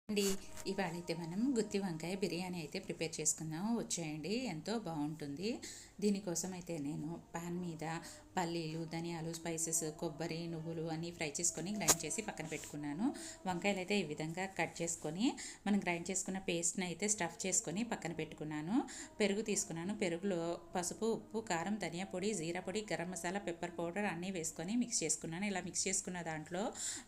అండి ఇవాళైతే మనం గుత్తి వంకాయ బిర్యానీ అయితే ప్రిపేర్ చేసుకుందాం వచ్చేయండి. ఎంతో బాగుంటుంది. దీనికోసం అయితే నేను పాన్ మీద పల్లీలు, ధనియాలు, స్పైసెస్, కొబ్బరి, నువ్వులు అన్నీ ఫ్రై చేసుకొని గ్రైండ్ చేసి పక్కన పెట్టుకున్నాను. వంకాయలు అయితే ఈ విధంగా కట్ చేసుకొని మనం గ్రైండ్ చేసుకున్న పేస్ట్ని అయితే స్టఫ్ చేసుకొని పక్కన పెట్టుకున్నాను. పెరుగు తీసుకున్నాను. పెరుగులో పసుపు, ఉప్పు, కారం, ధనియా పొడి, జీరా పొడి, గరం మసాలా, పెప్పర్ పౌడర్ అన్నీ వేసుకొని మిక్స్ చేసుకున్నాను. ఇలా మిక్స్ చేసుకున్న దాంట్లో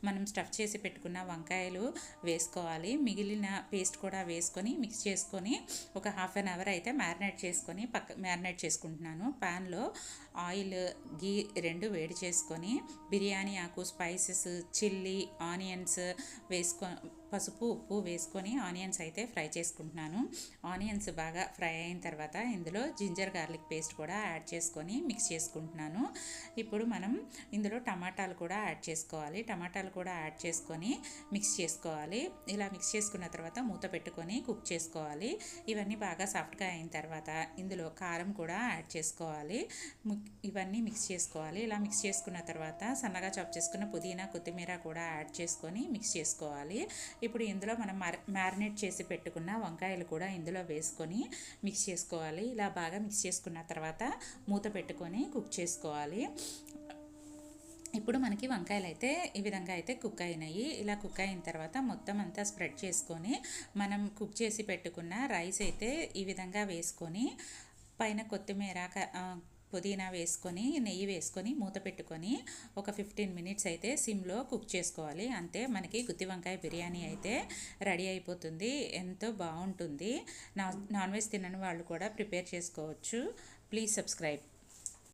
మనం స్టఫ్ చేసి పెట్టుకున్న వంకాయలు వేసుకోవాలి. మిగిలిన పేస్ట్ కూడా వేసుకొని మిక్స్ చేసుకొని ఒక హాఫ్ అన్ అవర్ అయితే మ్యారినేట్ చేసుకుంటున్నాను. ప్యాన్లో ఆయిల్, గీ రెండు వేడి చేసుకొని బిర్యానీ ఆకు, స్పైసెస్, చిల్లీ, ఆనియన్స్ పసుపు, ఉప్పు వేసుకొని ఆనియన్స్ అయితే ఫ్రై చేసుకుంటున్నాను. ఆనియన్స్ బాగా ఫ్రై అయిన తర్వాత ఇందులో జింజర్ గార్లిక్ పేస్ట్ కూడా యాడ్ చేసుకొని మిక్స్ చేసుకుంటున్నాను. ఇప్పుడు మనం ఇందులో టమాటాలు కూడా యాడ్ చేసుకొని మిక్స్ చేసుకోవాలి. ఇలా మిక్స్ చేసుకున్న తర్వాత మూత పెట్టుకొని కుక్ చేసుకోవాలి. ఇవన్నీ బాగా సాఫ్ట్గా అయిన తర్వాత ఇందులో కారం కూడా యాడ్ చేసుకోవాలి. ఇవన్నీ మిక్స్ చేసుకోవాలి. ఇలా మిక్స్ చేసుకున్న తర్వాత సన్నగా చాప్ చేసుకున్న పుదీనా, కొత్తిమీర కూడా యాడ్ చేసుకొని మిక్స్ చేసుకోవాలి. ఇప్పుడు ఇందులో మనం మ్యారినేట్ చేసి పెట్టుకున్న వంకాయలు కూడా ఇందులో వేసుకొని మిక్స్ చేసుకోవాలి. ఇలా బాగా మిక్స్ చేసుకున్న తర్వాత మూత పెట్టుకొని కుక్ చేసుకోవాలి. ఇప్పుడు మనకి వంకాయలు అయితే ఈ విధంగా అయితే కుక్ అయినాయి. ఇలా కుక్ అయిన తర్వాత మొత్తం అంతా స్ప్రెడ్ చేసుకొని మనం కుక్ చేసి పెట్టుకున్న రైస్ అయితే ఈ విధంగా వేసుకొని పైన కొత్తిమీర, పుదీనా వేసుకొని నెయ్యి వేసుకొని మూత పెట్టుకొని ఒక 15 మినిట్స్ అయితే సిమ్లో కుక్ చేసుకోవాలి. అంతే, మనకి గుత్తి వంకాయ బిర్యానీ అయితే రెడీ అయిపోతుంది. ఎంతో బాగుంటుంది. నాన్ వెజ్ తినని వాళ్ళు కూడా ప్రిపేర్ చేసుకోవచ్చు. Please subscribe.